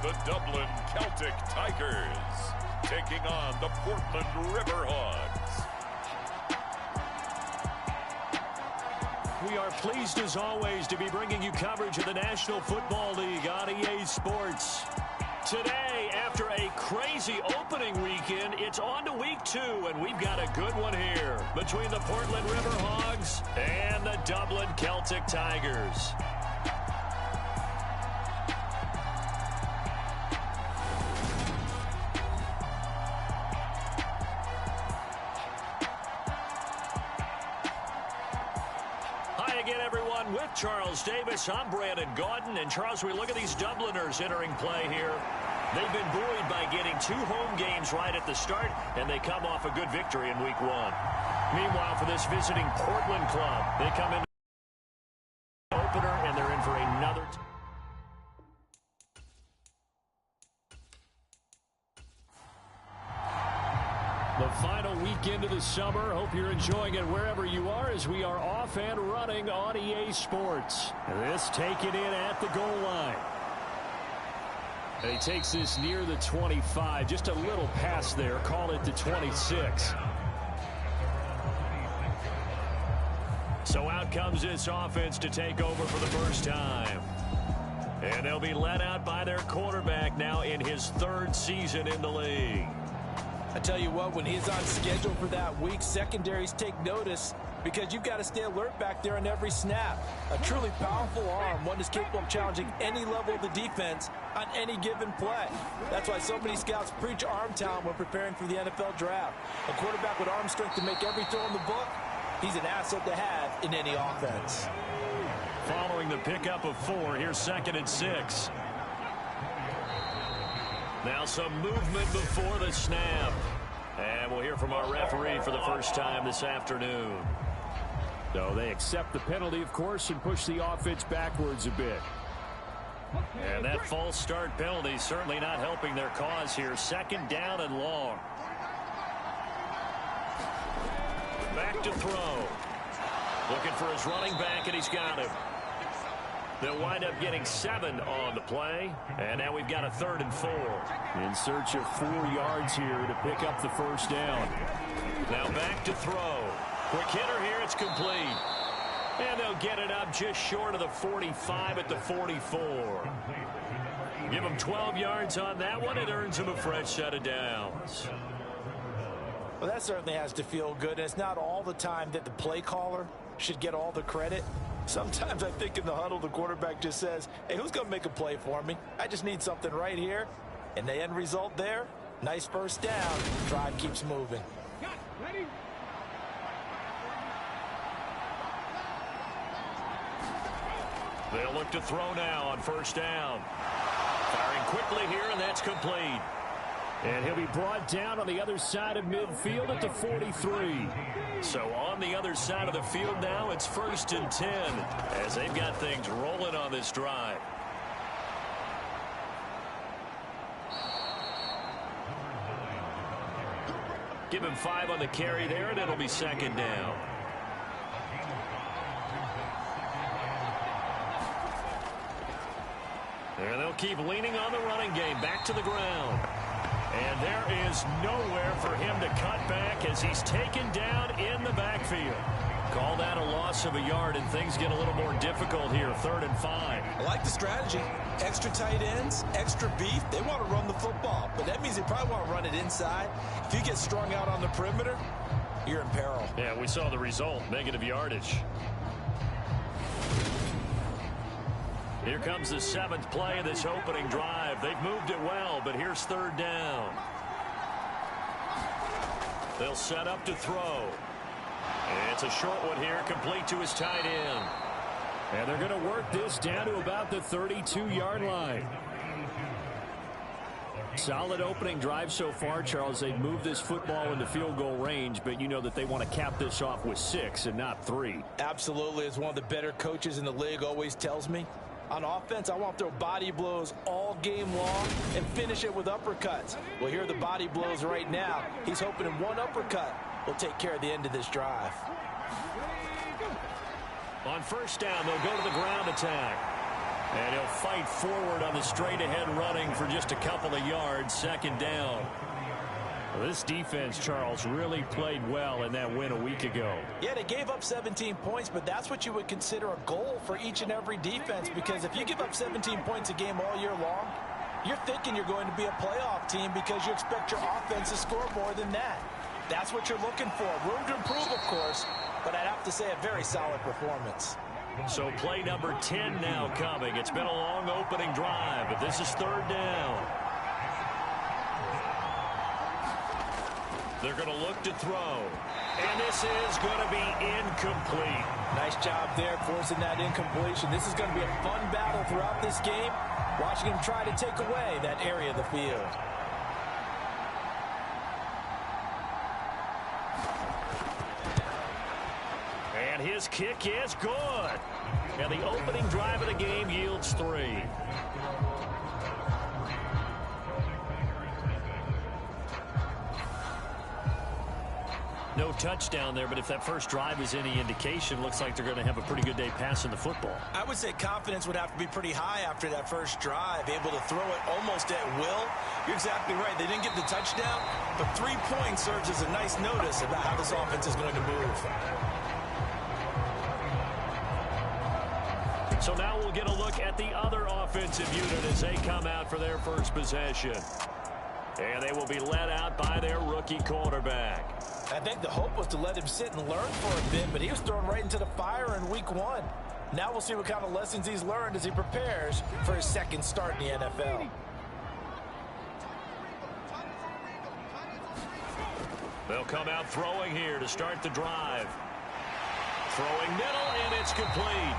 the Dublin Celtic Tigers, taking on the Portland Riverhogs. We are pleased, as always, to be bringing you coverage of the National Football League on EA Sports. Today, after a crazy opening weekend, it's on to week 2, and we've got a good one here between the Portland Riverhogs and the Dublin Celtic Tigers. With Charles Davis, I'm Brandon Gaudin. And Charles, we look at these Dubliners entering play here. They've been buoyed by getting 2 home games right at the start, and they come off a good victory in week 1. Meanwhile, for this visiting Portland club, they come in opener, and they're in for another. The final weekend of the summer. Hope you're enjoying it wherever you are as we are off and running on EA Sports. This taken in at the goal line. And he takes this near the 25. Just a little pass there. Call it the 26. So out comes this offense to take over for the first time. And they'll be led out by their quarterback now in his 3rd season in the league. I tell you what, when he's on schedule for that week, secondaries take notice because you've got to stay alert back there on every snap. A truly powerful arm, one that's capable of challenging any level of the defense on any given play. That's why so many scouts preach arm talent when preparing for the NFL draft. A quarterback with arm strength to make every throw in the book, he's an asset to have in any offense. Following the pickup of 4, here's 2nd and 6. Now some movement before the snap. And we'll hear from our referee for the first time this afternoon. So they accept the penalty, of course, and push the offense backwards a bit. And that false start penalty certainly not helping their cause here. 2nd down and long. Back to throw. Looking for his running back, and he's got him. They'll wind up getting 7 on the play. And now we've got a 3rd and 4. In search of 4 yards here to pick up the first down. Now back to throw. Quick hitter here. It's complete. And they'll get it up just short of the 45 at the 44. Give them 12 yards on that one. It earns them a fresh set of downs. Well, that certainly has to feel good. And it's not all the time that the play caller should get all the credit. Sometimes I think in the huddle, the quarterback just says, hey, who's going to make a play for me? I just need something right here. And the end result there, nice first down. Drive keeps moving. Ready? They'll look to throw now on first down. Firing quickly here, and that's complete. And he'll be brought down on the other side of midfield at the 43. So on the other side of the field now, it's 1st and 10 as they've got things rolling on this drive. Give him 5 on the carry there, and it'll be 2nd down. And they'll keep leaning on the running game. Back to the ground. And there is nowhere for him to cut back as he's taken down in the backfield. Call that a loss of a yard, and things get a little more difficult here. 3rd and 5. I like the strategy. Extra tight ends, extra beef. They want to run the football, but that means they probably want to run it inside. If you get strung out on the perimeter, you're in peril. Yeah, we saw the result. Negative yardage. Here comes the 7th play of this opening drive. They've moved it well, but here's 3rd down. They'll set up to throw. And it's a short one here, complete to his tight end. And they're going to work this down to about the 32-yard line. Solid opening drive so far, Charles. They've moved this football into field goal range, but you know that they want to cap this off with 6 and not 3. Absolutely. As one of the better coaches in the league always tells me, on offense, I want to throw body blows all game long and finish it with uppercuts. Well, here are the body blows right now. He's hoping in one uppercut will take care of the end of this drive. On first down, they'll go to the ground attack. And he'll fight forward on the straight-ahead running for just a couple of yards, second down. Well, this defense, Charles, really played well in that win a week ago. Yeah, they gave up 17 points, but that's what you would consider a goal for each and every defense, because if you give up 17 points a game all year long, you're thinking you're going to be a playoff team because you expect your offense to score more than that. That's what you're looking for. Room to improve, of course, but I'd have to say a very solid performance. So play number 10 now coming. It's been a long opening drive, but this is third down. They're going to look to throw. And this is going to be incomplete. Nice job there forcing that incompletion. This is going to be a fun battle throughout this game, watching him try to take away that area of the field. And his kick is good. And the opening drive of the game yields 3. No touchdown there, but if that first drive is any indication, looks like they're going to have a pretty good day passing the football. I would say confidence would have to be pretty high after that first drive, able to throw it almost at will. You're exactly right. They didn't get the touchdown, but 3 points serves as a nice notice about how this offense is going to move. So now we'll get a look at the other offensive unit as they come out for their first possession. And they will be led out by their rookie quarterback. I think the hope was to let him sit and learn for a bit, but he was thrown right into the fire in week 1. Now we'll see what kind of lessons he's learned as he prepares for his second start in the NFL. They'll come out throwing here to start the drive. Throwing middle, and it's complete.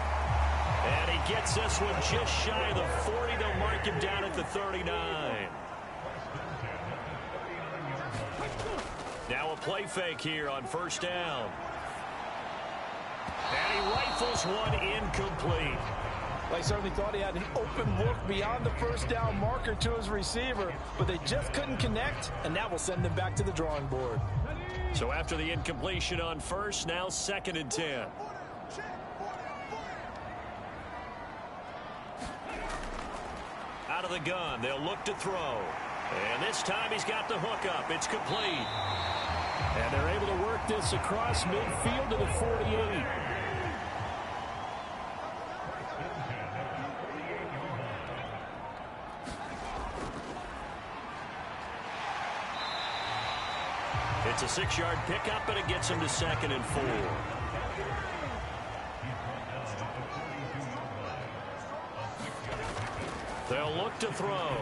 And he gets this one just shy of the 40. They'll mark him down at the 39. Now a play fake here on first down. And he rifles one incomplete. Well, he certainly thought he had an open look beyond the first down marker to his receiver, but they just couldn't connect, and that will send them back to the drawing board. So after the incompletion on first, now 2nd and 10. Out of the gun, they'll look to throw. And this time he's got the hook up. It's complete. And they're able to work this across midfield to the 48. It's a 6-yard pickup, and it gets him to 2nd and 4. They'll look to throw.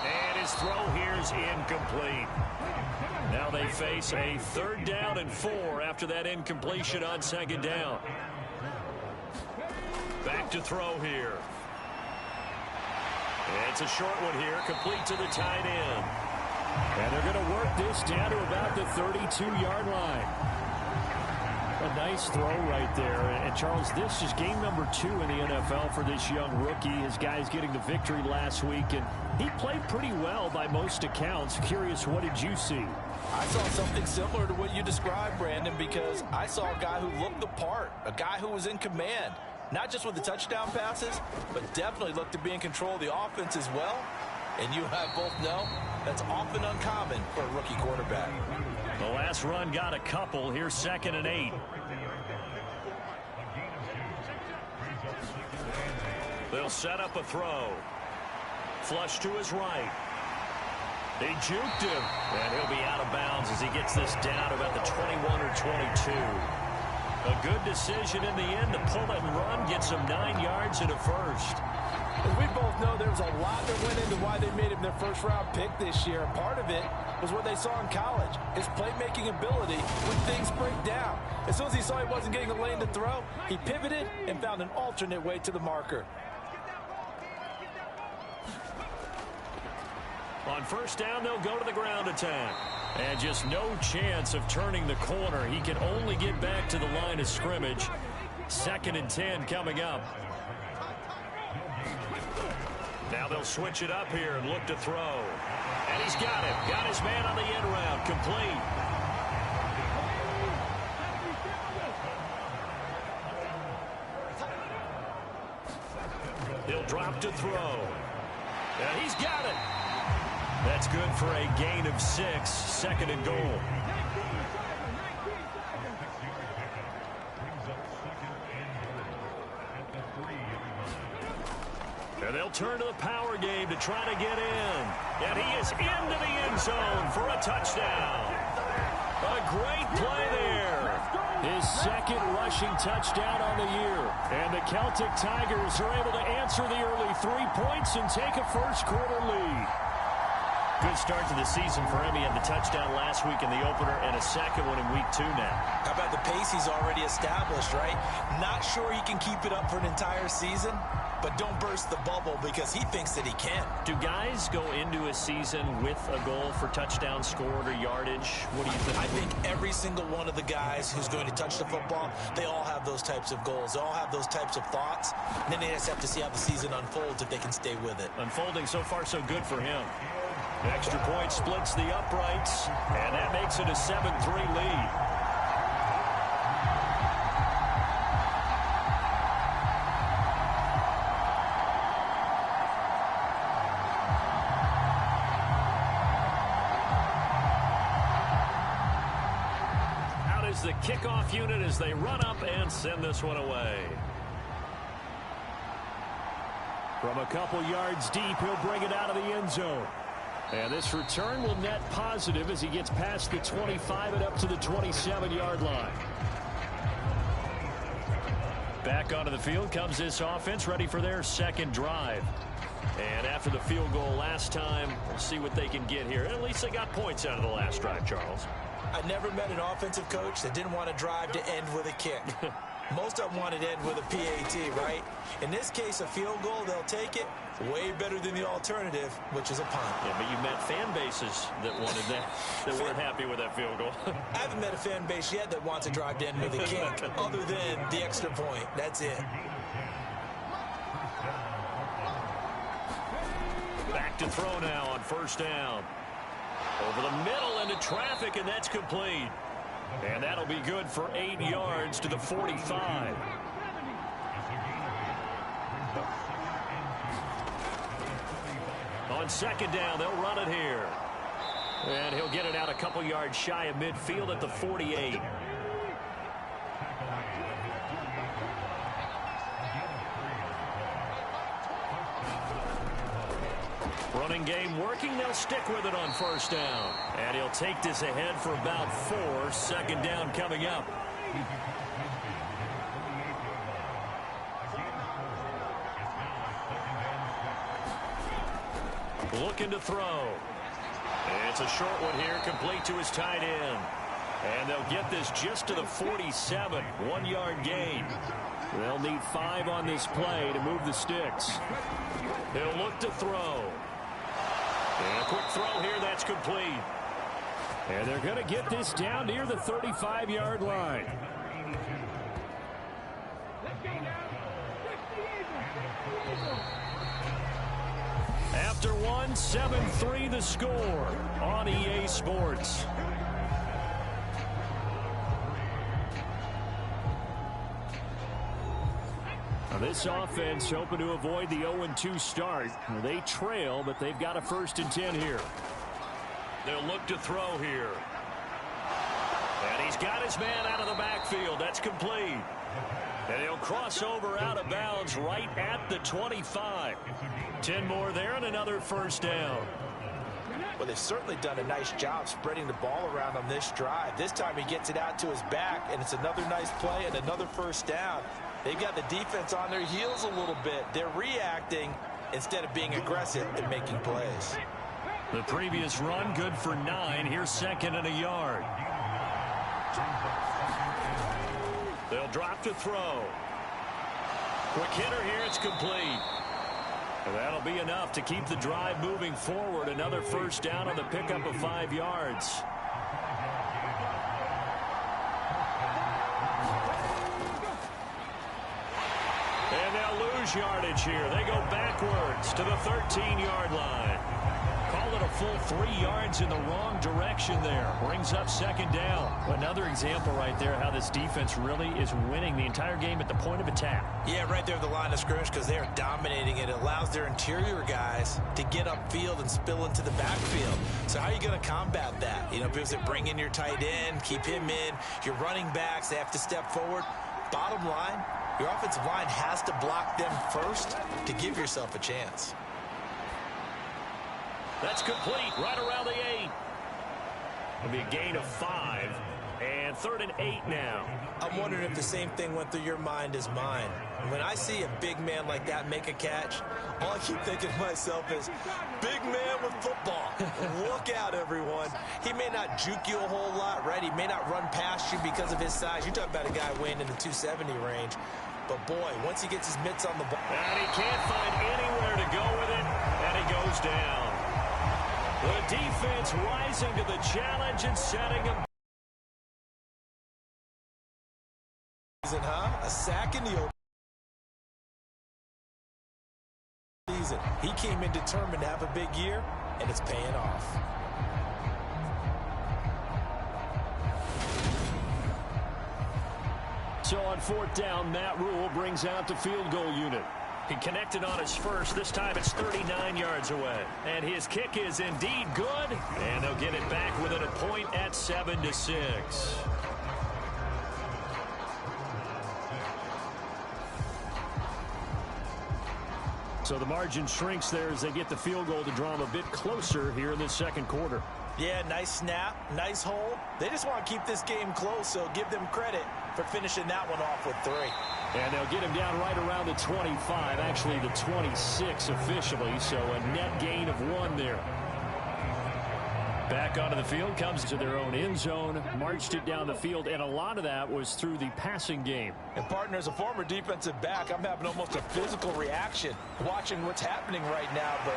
And his throw here's incomplete. Now they face a 3rd down and 4 after that incompletion on 2nd down. Back to throw here. It's a short one here, complete to the tight end. And they're going to work this down to about the 32-yard line. A nice throw right there. And Charles, this is game number 2 in the NFL for this young rookie. His guys getting the victory last week, and he played pretty well by most accounts. Curious, what did you see? I saw something similar to what you described, Brandon, because I saw a guy who looked the part, a guy who was in command, not just with the touchdown passes, but definitely looked to be in control of the offense as well. And you and I both know that's often uncommon for a rookie quarterback. The last run got a couple. Here's 2nd and 8. They'll set up a throw. Flush to his right. They juked him, and he'll be out of bounds as he gets this down about the 21 or 22. A good decision in the end to pull it and run, gets him 9 yards and a first. As we both know, there was a lot that went into why they made him their first-round pick this year. Part of it was what they saw in college, his playmaking ability when things break down. As soon as he saw he wasn't getting a lane to throw, he pivoted and found an alternate way to the marker. On first down, they'll go to the ground attack. And just no chance of turning the corner. He can only get back to the line of scrimmage. 2nd and 10 coming up. Now they'll switch it up here and look to throw. And he's got it. Got his man on the end route. Complete. He'll drop to throw. And he's got it. That's good for a gain of 6, second and goal. And they'll turn to the power game to try to get in. And he is into the end zone for a touchdown. A great play there. His second rushing touchdown on the year. And the Celtic Tigers are able to answer the early 3 points and take a first-quarter lead. Good start to the season for him. He had the touchdown last week in the opener and a second one in week 2 now. How about the pace he's already established, right? Not sure he can keep it up for an entire season, but don't burst the bubble because he thinks that he can. Do guys go into a season with a goal for touchdown scored or yardage? What do you think? I think every single one of the guys who's going to touch the football, they all have those types of goals. They all have those types of thoughts. And then they just have to see how the season unfolds if they can stay with it. Unfolding so far so good for him. Extra point splits the uprights, and that makes it a 7-3 lead. Out is the kickoff unit as they run up and send this one away. From a couple yards deep, he'll bring it out of the end zone. And this return will net positive as he gets past the 25 and up to the 27-yard line. Back onto the field comes this offense, ready for their second drive. And after the field goal last time, we'll see what they can get here. At least they got points out of the last drive, Charles. I never met an offensive coach that didn't want to drive to end with a kick. Most of them wanted to end with a PAT, right? In this case, a field goal, they'll take it. Way better than the alternative, which is a punt. Yeah, but you met fan bases that wanted that, that weren't happy with that field goal. I haven't met a fan base yet that wants to drive to end with a kick, other than the extra point. That's it. Back to throw now on first down. Over the middle into traffic, and that's complete. And that'll be good for 8 yards to the 45. On second down, they'll run it here. And he'll get it out a couple yards shy of midfield at the 48. Running game working. They'll stick with it on first down. And he'll take this ahead for about 4. Second down coming up. Looking to throw. It's a short one here, complete to his tight end. And they'll get this just to the 47. 1-yard gain. They'll need 5 on this play to move the sticks. They'll look to throw. And a quick throw here, that's complete. And they're going to get this down near the 35-yard line. After one, 7-3 the score on EA Sports. Now this offense hoping to avoid the 0-2 start. They trail, but they've got a 1st and 10 here. They'll look to throw here. And he's got his man out of the backfield. That's complete. And he'll cross over out of bounds right at the 25. 10 more there and another 1st down. Well, they've certainly done a nice job spreading the ball around on this drive. This time he gets it out to his back, and it's another nice play and another 1st down. They've got the defense on their heels a little bit. They're reacting instead of being aggressive and making plays. The previous run good for 9. Here's 2nd and a yard. They'll drop to throw. Quick hitter here. It's complete. And that'll be enough to keep the drive moving forward. Another 1st down on the pickup of 5 yards. And they'll lose yardage here. They go backwards to the 13-yard line. Call it a full 3 yards in the wrong direction there. Brings up second down. Another example right there how this defense really is winning the entire game at the point of attack. Yeah, right there at the line of scrimmage because they are dominating it. It allows their interior guys to get upfield and spill into the backfield. So how are you going to combat that? You know, because they bring in your tight end, keep him in. Your running backs, they have to step forward. Bottom line, your offensive line has to block them first to give yourself a chance. That's complete right around the 8. It'll be a gain of 5. And 3rd and 8 now. I'm wondering if the same thing went through your mind as mine. When I see a big man like that make a catch, all I keep thinking to myself is, big man with football. Look out, everyone. He may not juke you a whole lot, right? He may not run past you because of his size. You're talking about a guy weighing in the 270 range. But, boy, once he gets his mitts on the ball. And he can't find anywhere to go with it, and he goes down. The defense rising to the challenge and setting him. A sack in the open season. He came in determined to have a big year, and it's paying off. So on 4th down, Matt Rule brings out the field goal unit. He connected on his first. This time it's 39 yards away. And his kick is indeed good. And they'll get it back within a point at 7-6. So the margin shrinks there as they get the field goal to draw them a bit closer here in this second quarter. Yeah, nice snap, nice hole. They just want to keep this game close, so give them credit for finishing that one off with 3. And they'll get him down right around the 25, actually the 26 officially, so a net gain of 1 there. Back onto the field, comes to their own end zone, marched it down the field, and a lot of that was through the passing game. And partner, as a former defensive back, I'm having almost a physical reaction watching what's happening right now, but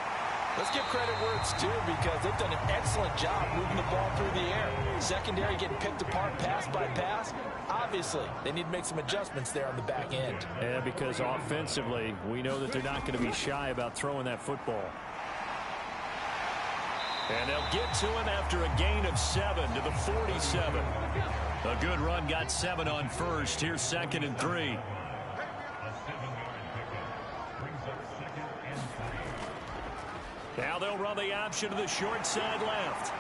let's give credit where it's due because they've done an excellent job moving the ball through the air. Secondary getting picked apart pass by pass. Obviously, they need to make some adjustments there on the back end. Yeah, because offensively, we know that they're not going to be shy about throwing that football. And they'll get to him after a gain of 7 to the 47. A good run, got 7 on first. Here's 2nd and 3. Now they'll run the option to the short side left.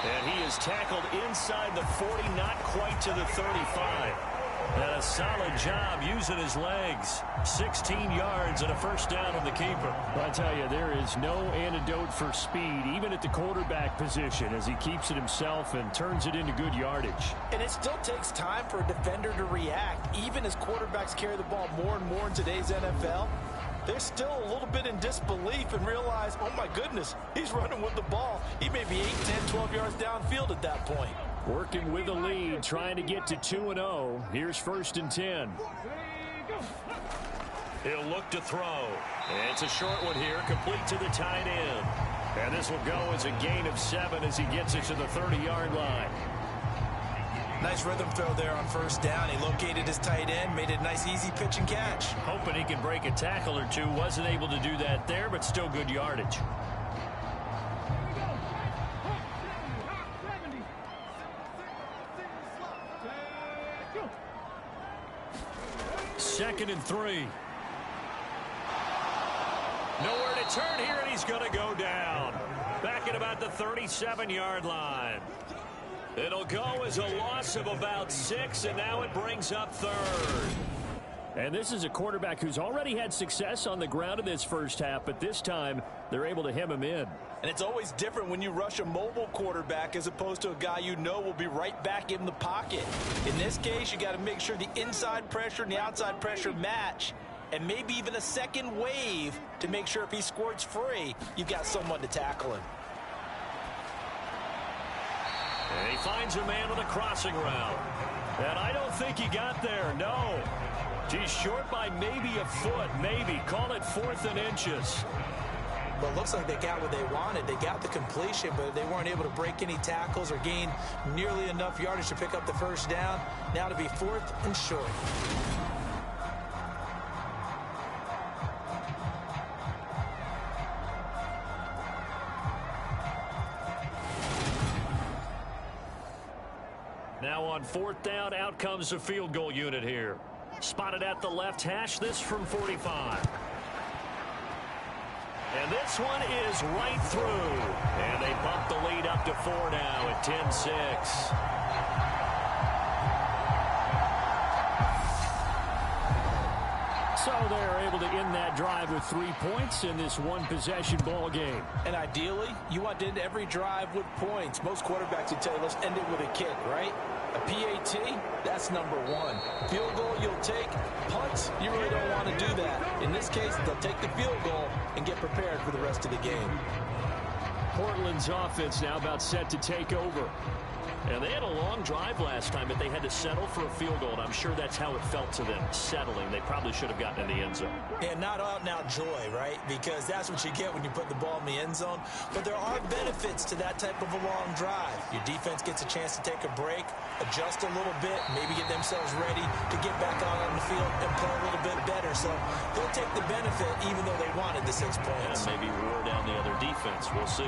And he is tackled inside the 40, not quite to the 35. And a solid job using his legs. 16 yards and a first down on the keeper. Well, I tell you, there is no antidote for speed, even at the quarterback position, as he keeps it himself and turns it into good yardage. And it still takes time for a defender to react. Even as quarterbacks carry the ball more and more in today's NFL, they're still a little bit in disbelief and realize, oh, my goodness, he's running with the ball. He may be 8, 10, 12 yards downfield at that point. Working with a lead, trying to get to 2-0. Here's 1st and 10. He'll look to throw. And it's a short one here, complete to the tight end. And this will go as a gain of 7 as he gets it to the 30-yard line. Nice rhythm throw there on 1st down. He located his tight end, made a nice easy pitch and catch. Hoping he can break a tackle or two. Wasn't able to do that there, but still good yardage. Second and 3. Nowhere to turn here, and he's going to go down. Back at about the 37-yard line. It'll go as a loss of about 6, and now it brings up 3rd. And this is a quarterback who's already had success on the ground in this first half, but this time they're able to hem him in. And it's always different when you rush a mobile quarterback as opposed to a guy you know will be right back in the pocket. In this case, you got to make sure the inside pressure and the outside pressure match, and maybe even a second wave to make sure if he squirts free, you've got someone to tackle him. And he finds a man on a crossing route. And I don't think he got there, no. He's short by maybe a foot, maybe. Call it 4th and inches. Well, it looks like they got what they wanted. They got the completion, but they weren't able to break any tackles or gain nearly enough yardage to pick up the first down. Now to be 4th and short. fourth down. Out comes the field goal unit here. Spotted at the left hash, this from 45. And this one is right through. And they bump the lead up to 4 now at 10-6. So they're able to end that drive with 3 points in this one-possession ball game. And ideally, you want to end every drive with points. Most quarterbacks would tell you, let's end it with a kick, right? A PAT, that's number 1. Field goal you'll take. Punts, you really don't want to do that. In this case, they'll take the field goal and get prepared for the rest of the game. Portland's offense now about set to take over. And they had a long drive last time, but they had to settle for a field goal, and I'm sure that's how it felt to them, settling. They probably should have gotten in the end zone. And not out-and-out joy, right? Because that's what you get when you put the ball in the end zone. But there are benefits to that type of a long drive. Your defense gets a chance to take a break, adjust a little bit, maybe get themselves ready to get back out on the field and play a little bit better. So they'll take the benefit even though they wanted the 6 points. And maybe wear down the other defense. We'll see.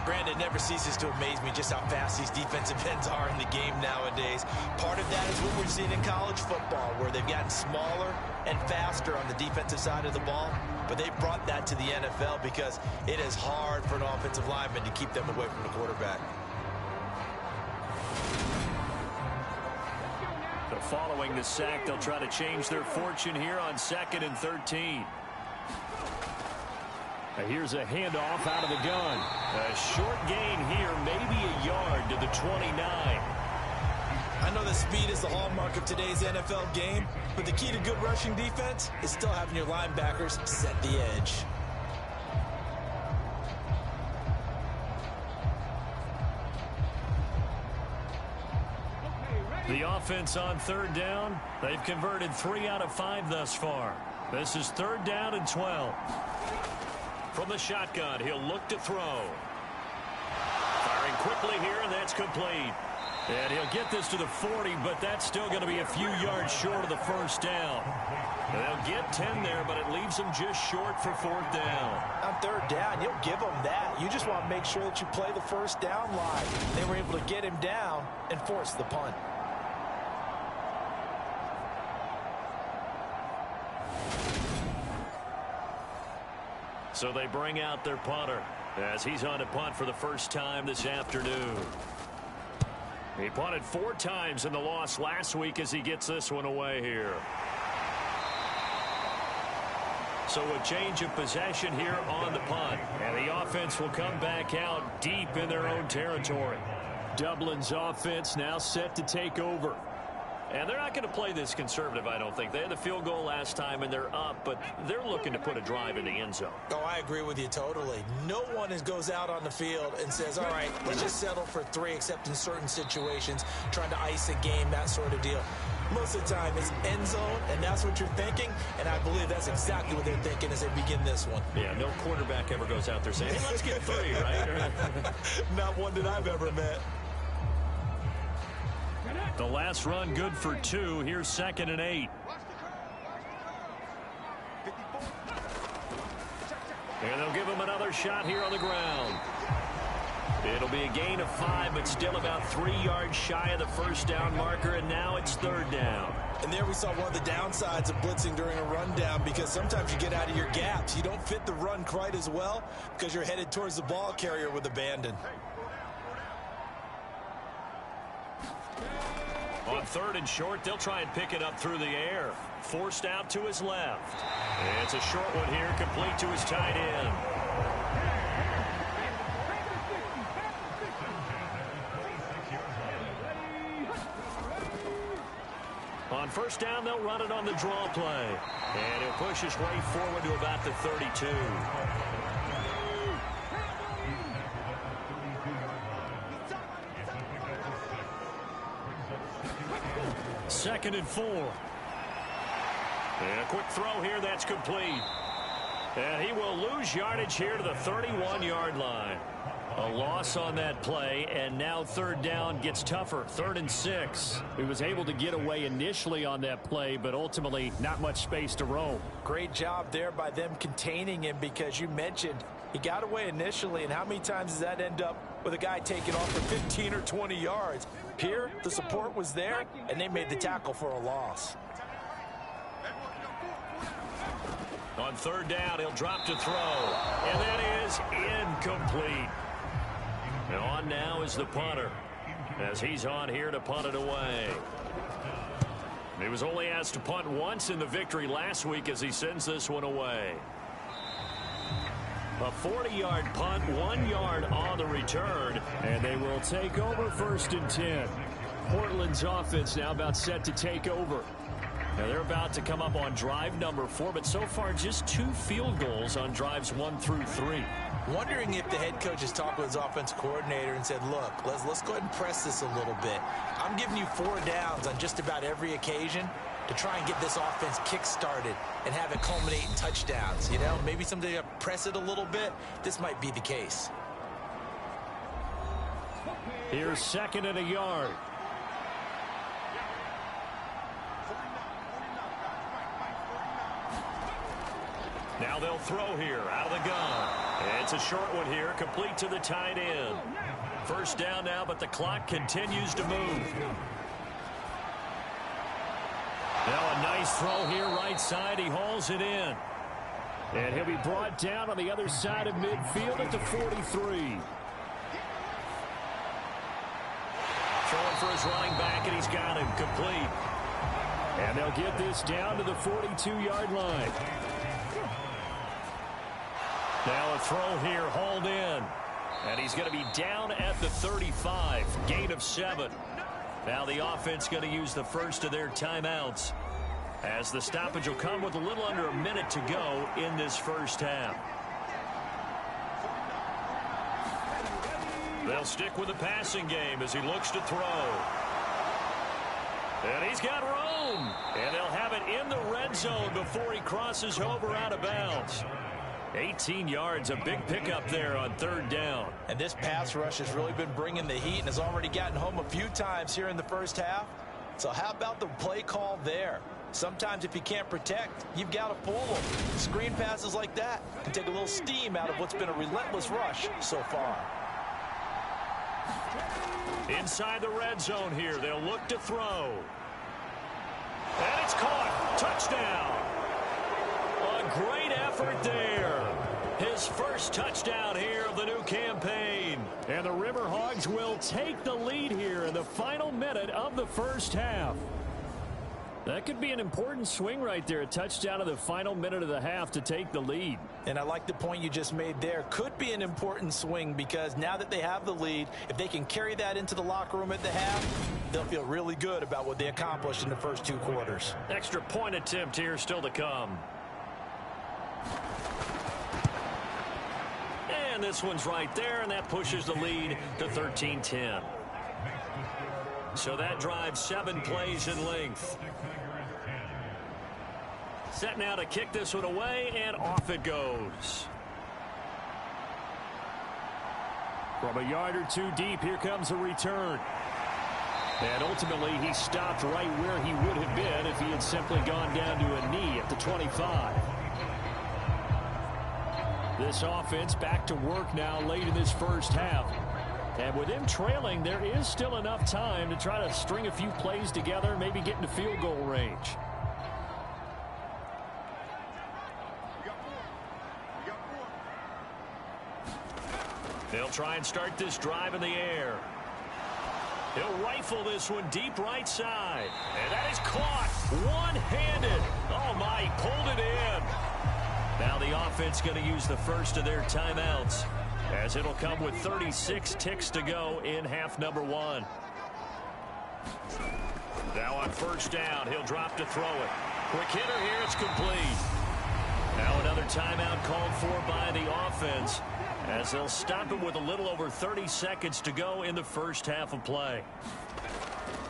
Brandon, never ceases to amaze me just how fast these defensive ends are in the game nowadays. Part of that is what we're seeing in college football, where they've gotten smaller and faster on the defensive side of the ball. But they've brought that to the NFL because it is hard for an offensive lineman to keep them away from the quarterback. So following the sack, they'll try to change their fortune here on 2nd and 13. Here's a handoff out of the gun. A short gain here, maybe a yard to the 29. I know that speed is the hallmark of today's NFL game, but the key to good rushing defense is still having your linebackers set the edge. The offense on 3rd down. They've converted 3 out of 5 thus far. This is 3rd down and 12. From the shotgun, he'll look to throw. Firing quickly here, and that's complete. And he'll get this to the 40, but that's still going to be a few yards short of the first down. They'll get 10 there, but it leaves them just short for 4th down. On 3rd down, you'll give them that. You just want to make sure that you play the first down live. They were able to get him down and force the punt. So they bring out their punter as he's on to punt for the first time this afternoon. He punted 4 times in the loss last week as he gets this one away here. So a change of possession here on the punt. And the offense will come back out deep in their own territory. Dublin's offense now set to take over. And they're not going to play this conservative, I don't think. They had the field goal last time, and they're up, but they're looking to put a drive in the end zone. Oh, I agree with you totally. No one goes out on the field and says, all right, let's just settle for 3, except in certain situations, trying to ice a game, that sort of deal. Most of the time, it's end zone, and that's what you're thinking, and I believe that's exactly what they're thinking as they begin this one. Yeah, no quarterback ever goes out there saying, hey, let's get 3, right? Not one that I've ever met. The last run good for 2. Here's 2nd and 8. And they'll give him another shot here on the ground. It'll be a gain of 5, but still about 3 yards shy of the first down marker, and now it's 3rd down. And there we saw one of the downsides of blitzing during a rundown, because sometimes you get out of your gaps. You don't fit the run quite as well because you're headed towards the ball carrier with abandon. On 3rd and short, they'll try and pick it up through the air. Forced out to his left. It's a short one here, complete to his tight end. On 1st down, they'll run it on the draw play. And he'll push his way forward to about the 32. 2nd and 4. And a quick throw here, that's complete. And he will lose yardage here to the 31-yard line. A loss on that play, and now 3rd down gets tougher. 3rd and 6. He was able to get away initially on that play, but ultimately not much space to roam. Great job there by them containing him, because you mentioned He got away initially, and how many times does that end up with a guy taking off for 15 or 20 yards? Here, the support was there, and they made the tackle for a loss. On third down, he'll drop to throw, and that is incomplete. And on now is the punter, as he's on here to punt it away. He was only asked to punt once in the victory last week as he sends this one away. A 40-yard punt, 1 yard on the return, and they will take over 1st and 10. Portland's offense now about set to take over. Now they're about to come up on drive number 4, but so far just 2 field goals on drives 1 through 3. Wondering if the head coach has talked with his offensive coordinator and said, look, let's go ahead and press this a little bit. I'm giving you 4 downs on just about every occasion to try and get this offense kick-started and have it culminate in touchdowns. You know, maybe someday you press it a little bit. This might be the case. Here's 2nd and a yard. Now they'll throw here out of the gun. It's a short one here, complete to the tight end. 1st down now, but the clock continues to move. Now a nice throw here right side. He hauls it in. And he'll be brought down on the other side of midfield at the 43. Throwing for his running back, and he's got him complete. And they'll get this down to the 42-yard line. Now a throw here, hauled in. And he's going to be down at the 35. Gain of 7. Now the offense going to use the first of their timeouts, as the stoppage will come with a little under a minute to go in this first half. They'll stick with the passing game as he looks to throw. And he's got room. And they'll have it in the red zone before he crosses over out of bounds. 18 yards, a big pickup there on 3rd down. And this pass rush has really been bringing the heat and has already gotten home a few times here in the first half. So how about the play call there? Sometimes if you can't protect, you've got to fool them. Screen passes like that can take a little steam out of what's been a relentless rush so far. Inside the red zone here, they'll look to throw. And it's caught. Touchdown. A great effort there. His first touchdown here of the new campaign. And the Riverhogs will take the lead here in the final minute of the first half. That could be an important swing right there. A touchdown in the final minute of the half to take the lead. And I like the point you just made there. Could be an important swing because now that they have the lead, if they can carry that into the locker room at the half, they'll feel really good about what they accomplished in the first 2 quarters. Extra point attempt here still to come. And this one's right there, and that pushes the lead to 13-10. So that drives 7 plays in length. Set now to kick this one away, and off it goes. From a yard or 2 deep, here comes a return. And ultimately, he stopped right where he would have been if he had simply gone down to a knee at the 25. This offense back to work now late in this first half. And with him trailing, there is still enough time to try to string a few plays together, maybe get into field goal range. They'll try and start this drive in the air. He'll rifle this one deep right side. And that is caught one-handed. Oh, my, he pulled it in. Now the offense going to use the first of their timeouts, as it'll come with 36 ticks to go in half number 1. Now on 1st down, he'll drop to throw it. Quick hitter here, it's complete. Now another timeout called for by the offense, as they'll stop it with a little over 30 seconds to go in the first half of play.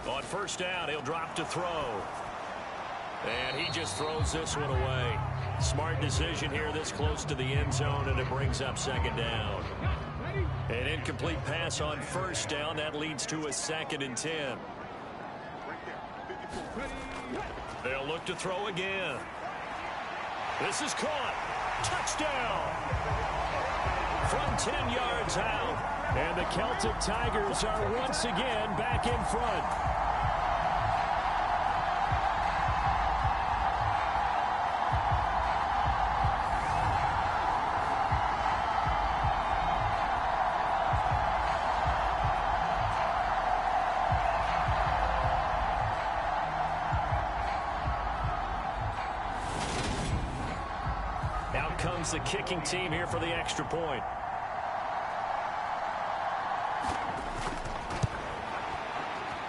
On 1st down, he'll drop to throw. And he just throws this one away. Smart decision here this close to the end zone, and it brings up 2nd down. An incomplete pass on 1st down. That leads to a 2nd and 10. They'll look to throw again. This is caught. Touchdown. from 10 yards out. And the Celtic Tigers are once again back in front. Out comes the kicking team here for the extra point.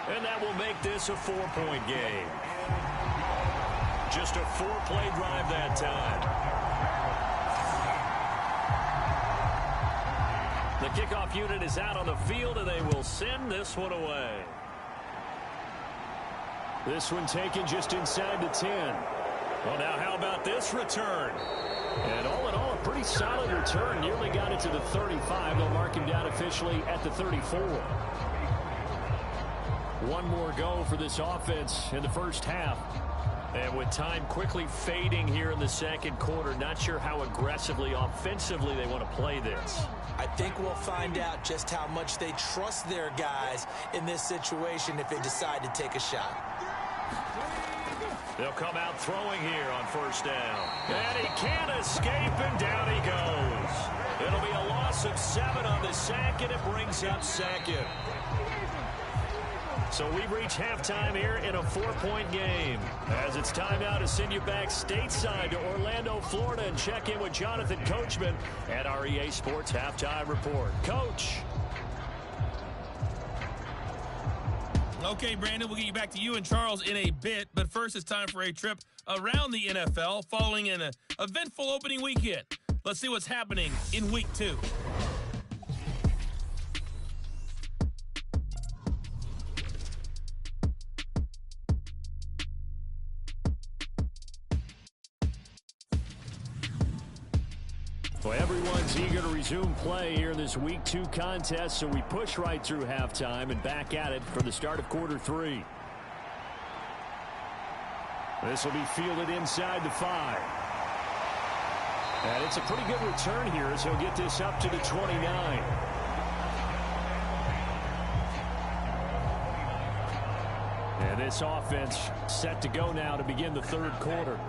And that will make this a 4-point game. Just a 4-play drive that time. The kickoff unit is out on the field, and they will send this one away. This one taken just inside the 10. Well, now how about this return? And all in all, a pretty solid return. Nearly got it to the 35. They'll mark him down officially at the 34. One more go for this offense in the first half. And with time quickly fading here in the second quarter, not sure how aggressively, offensively they want to play this. I think we'll find out just how much they trust their guys in this situation if they decide to take a shot. They'll come out throwing here on first down. And he can't escape, and down he goes. It'll be a loss of 7 on the sack, and it brings up second. So we reach halftime here in a 4-point game. As it's time now to send you back stateside to Orlando, Florida, and check in with Jonathan Coachman at our EA Sports Halftime Report. Coach. Okay, Brandon, we'll get you back to you and Charles in a bit. But first, it's time for a trip around the NFL following an eventful opening weekend. Let's see what's happening in Week 2. Well, everyone's eager to resume play here in this Week 2 contest, so we push right through halftime and back at it for the start of quarter 3. This will be fielded inside the 5. And it's a pretty good return here as he'll get this up to the 29. And this offense set to go now to begin the third quarter.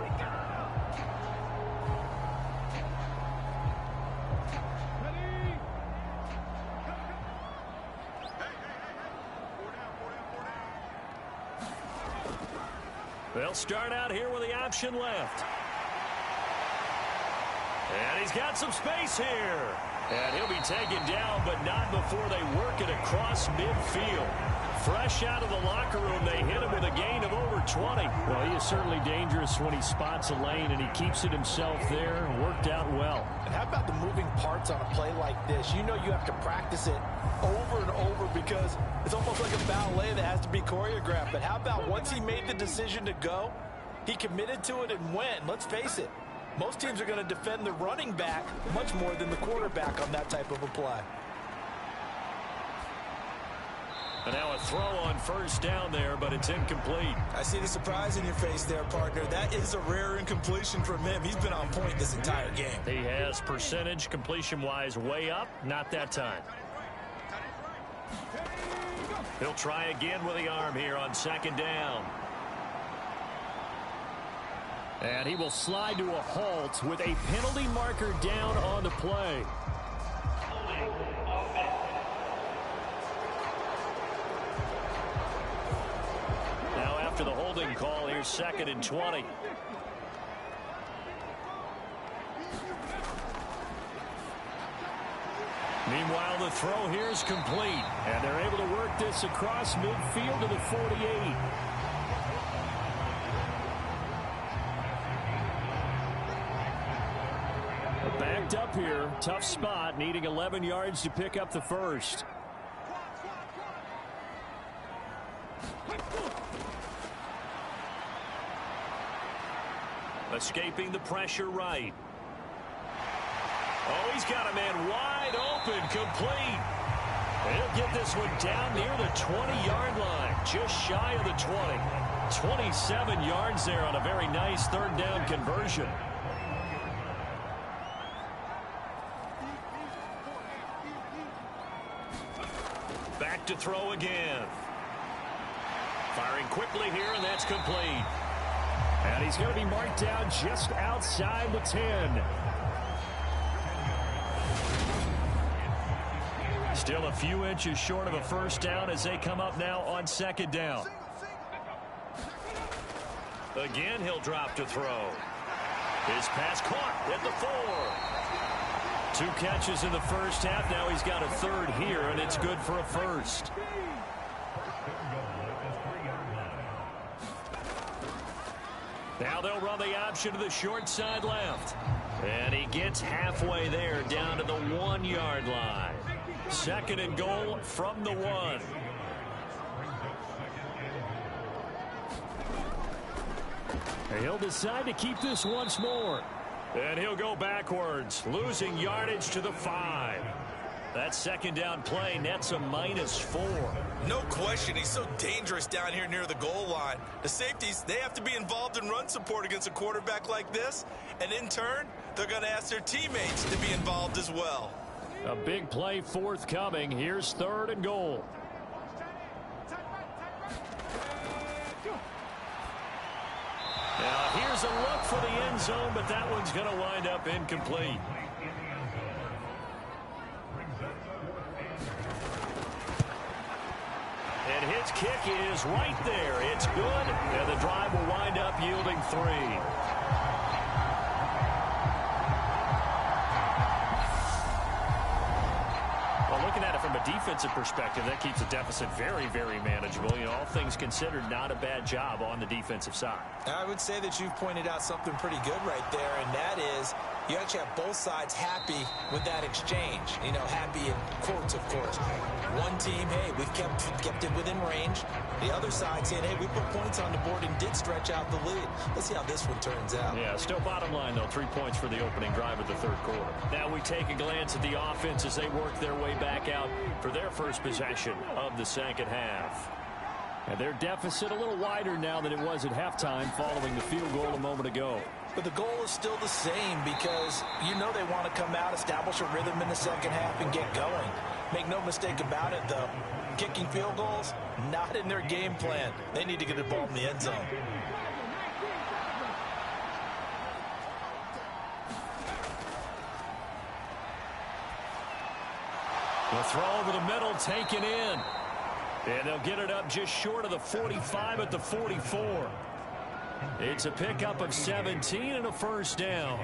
They'll start out here with the option left. And he's got some space here. And he'll be taken down, but not before they work it across midfield. Fresh out of the locker room, they hit him with a gain of over 20. Well, he is certainly dangerous when he spots a lane, and he keeps it himself there. Worked out well. And how about the moving parts on a play like this? You know you have to practice it over and over because it's almost like a ballet that has to be choreographed. But how about once he made the decision to go, he committed to it and went. Let's face it, most teams are going to defend the running back much more than the quarterback on that type of a play. And now a throw on first down there, but it's incomplete. I see the surprise in your face there, partner. That is a rare incompletion from him. He's been on point this entire game. He has percentage completion-wise way up. Not that time. He'll try again with the arm here on second down. And he will slide to a halt with a penalty marker down on the play. Now after the holding call, here's 2nd and 20. Meanwhile, the throw here is complete. And they're able to work this across midfield to the 48. Backed up here. Tough spot. Needing 11 yards to pick up the first. Escaping the pressure right. Oh, he's got a man wide open, complete. He'll get this one down near the 20-yard line, just shy of the 20. 27 yards there on a very nice third down conversion. back to throw again. Firing quickly here, and that's complete. And he's going to be marked down just outside the 10. Still a few inches short of a first down as they come up now on second down. Again, he'll drop to throw. His pass caught at the 4. 2 catches in the first half. Now he's got a third here, and it's good for a first. Now they'll run the option to the short side left. And he gets halfway there down to the 1-yard line. Second and goal from the 1. He'll decide to keep this once more. And he'll go backwards, losing yardage to the 5. That second down play nets a -4. No question, he's so dangerous down here near the goal line. The safeties, they have to be involved in run support against a quarterback like this. And in turn, they're going to ask their teammates to be involved as well. A big play forthcoming. Here's third and goal. Now here's a look for the end zone, but that one's going to wind up incomplete. And his kick is right there. It's good, and the drive will wind up yielding 3. Looking at it from a defensive perspective, that keeps the deficit very, very manageable. You know, all things considered, not a bad job on the defensive side. I would say that you've pointed out something pretty good right there, and that is you actually have both sides happy with that exchange. You know, happy in quotes, of course. One team, hey, we've kept it within range. The other side saying, hey, we put points on the board and did stretch out the lead. Let's see how this one turns out. Yeah, still bottom line, though, 3 points for the opening drive of the third quarter. Now we take a glance at the offense as they work their way back out for their first possession of the second half. And their deficit a little wider now than it was at halftime following the field goal a moment ago. But the goal is still the same because you know they want to come out, establish a rhythm in the second half, and get going. Make no mistake about it, though. Kicking field goals, not in their game plan. They need to get the ball in the end zone. The throw over the middle taken in. And they'll get it up just short of the 45 at the 44. It's a pickup of 17 and a first down.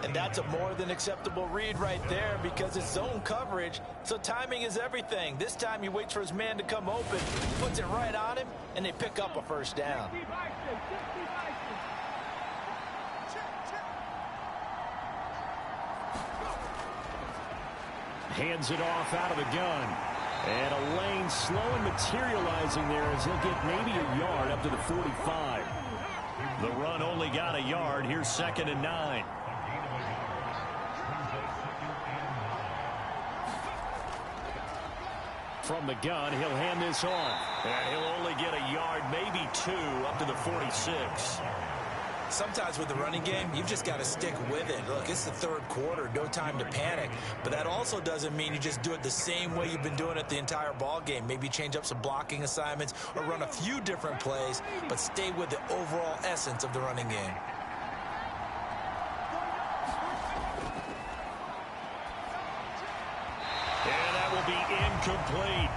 And that's a more than acceptable read right there because it's zone coverage, so timing is everything. This time he waits for his man to come open, puts it right on him, and they pick up a first down. Hands it off out of the gun. And a lane slow and materializing there as he'll get maybe a yard up to the 45. The run only got a yard. Here's 2nd and 9. From the gun, he'll hand this off. And he'll only get a yard, maybe 2, up to the 46. Sometimes with the running game, you've just got to stick with it. Look, it's the third quarter, no time to panic. But that also doesn't mean you just do it the same way you've been doing it the entire ball game. Maybe change up some blocking assignments or run a few different plays, but stay with the overall essence of the running game. And that will be incomplete.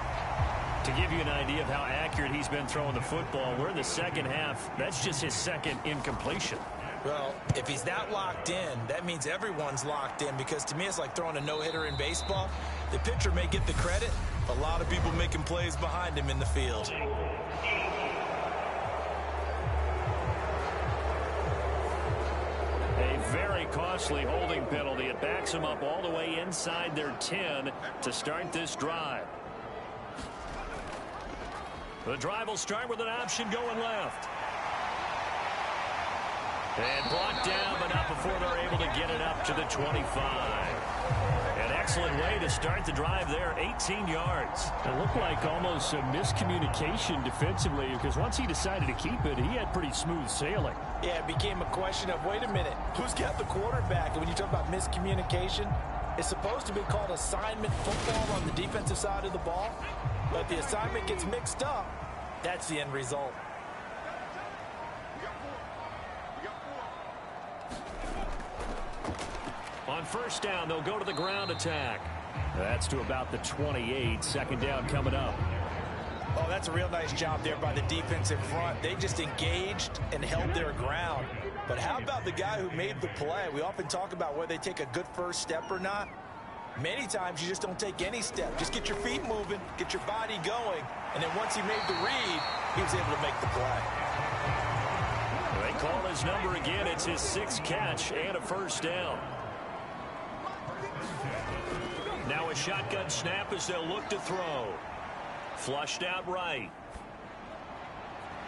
To give you an idea of how accurate he's been throwing the football, we're in the second half. That's just his second incompletion. Well, if he's that locked in, that means everyone's locked in because to me it's like throwing a no-hitter in baseball. The pitcher may get the credit, but a lot of people making plays behind him in the field. A very costly holding penalty. It backs him up all the way inside their 10 to start this drive. The drive will start with an option going left. And blocked down, but not before they're able to get it up to the 25. An excellent way to start the drive there, 18 yards. It looked like almost a miscommunication defensively because once he decided to keep it, he had pretty smooth sailing. Yeah, it became a question of, wait a minute, who's got the quarterback? And when you talk about miscommunication, it's supposed to be called assignment football on the defensive side of the ball. But the assignment gets mixed up. That's the end result. On first down, they'll go to the ground attack. That's to about the 28. Second down coming up. Oh, that's a real nice job there by the defensive front. They just engaged and held their ground. But how about the guy who made the play? We often talk about whether they take a good first step or not. Many times you just don't take any step. Just get your feet moving, get your body going, and then once he made the read, he was able to make the play. They call his number again. It's his 6th catch and a first down. Now a shotgun snap as they'll look to throw. Flushed out right.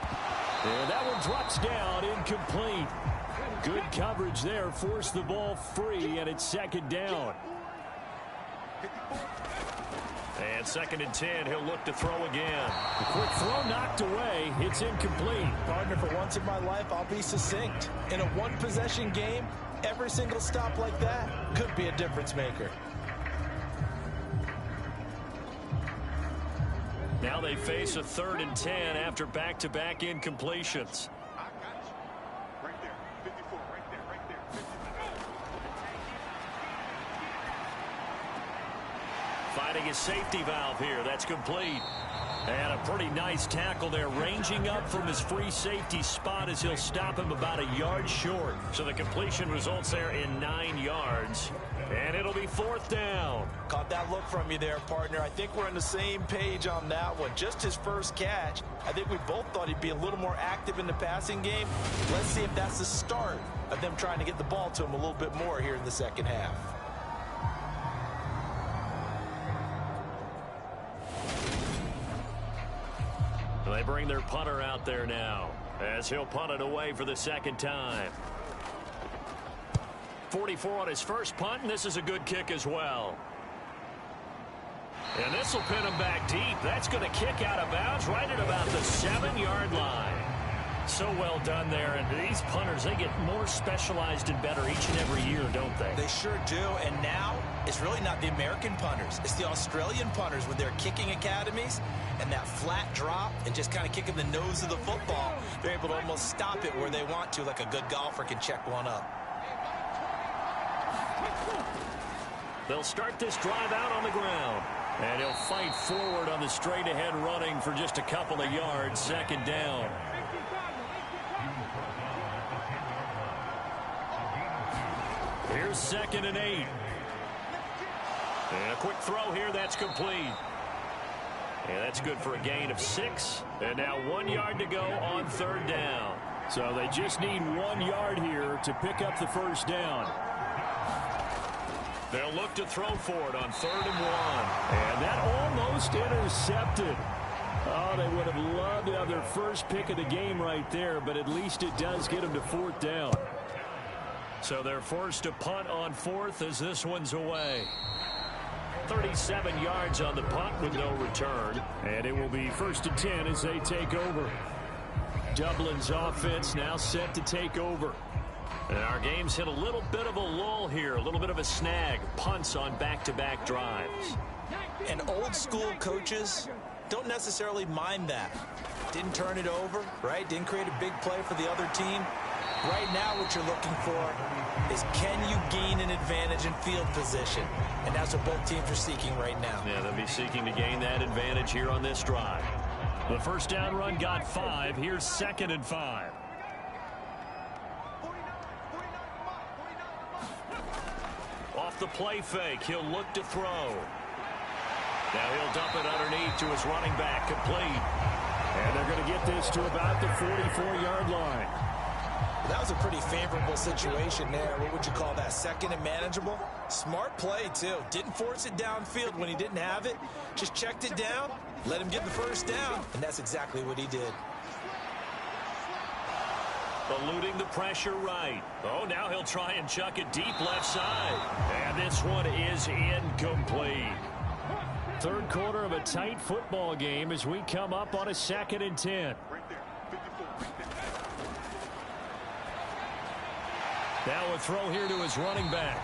And that one drops down, incomplete. Good coverage there, forced the ball free, and it's second down. And 2nd and 10, he'll look to throw again. The quick throw knocked away. It's incomplete. Partner, for once in my life, I'll be succinct. In a one-possession game, every single stop like that could be a difference maker. Now they face a 3rd and 10 after back-to-back incompletions. Right there, 54, right there, 54. Finding his safety valve here. That's complete. And a pretty nice tackle there, ranging up from his free safety spot as he'll stop him about a yard short. So the completion results there in 9 yards. And it'll be 4th down. Caught that look from you there, partner. I think we're on the same page on that one. Just his first catch. I think we both thought he'd be a little more active in the passing game. Let's see if that's the start of them trying to get the ball to him a little bit more here in the second half. They bring their punter out there now as he'll punt it away for the 2nd time. 44 on his first punt, and this is a good kick as well. And this will pin him back deep. That's going to kick out of bounds right at about the 7-yard line. So well done there. And these punters, they get more specialized and better each and every year, don't they? They sure do. And now it's really not the American punters. It's the Australian punters with their kicking academies and that flat drop and just kind of kicking the nose of the football. They're able to almost stop it where they want to, like a good golfer can check one up. They'll start this drive out on the ground. And he'll fight forward on the straight-ahead running for just a couple of yards. 2nd down. Here's 2nd and 8. And a quick throw here. That's complete. And that's good for a gain of 6. And now 1 yard to go on 3rd down. So they just need 1 yard here to pick up the first down. They'll look to throw for it on 3rd and 1. And that almost intercepted. Oh, they would have loved to have their first pick of the game right there, but at least it does get them to 4th down. So they're forced to punt on 4th as this one's away. 37 yards on the punt with no return. And it will be 1st and 10 as they take over. Dublin's offense now set to take over. And our game's hit a little bit of a lull here, a little bit of a snag. Punts on back-to-back drives. And old school coaches don't necessarily mind that. Didn't turn it over, right? Didn't create a big play for the other team. Right now what you're looking for is, can you gain an advantage in field position? And that's what both teams are seeking right now. Yeah, they'll be seeking to gain that advantage here on this drive. The first down run got 5. Here's 2nd and 5. Off the play fake, he'll look to throw. Now he'll dump it underneath to his running back, complete. And they're going to get this to about the 44-yard line. That was a pretty favorable situation there. What would you call that? 2nd and manageable? Smart play, too. Didn't force it downfield when he didn't have it. Just checked it down, let him get the first down, and that's exactly what he did. Eluding the pressure right. Oh, now he'll try and chuck it deep left side. And this one is incomplete. 3rd quarter of a tight football game as we come up on a 2nd and 10. Now a throw here to his running back.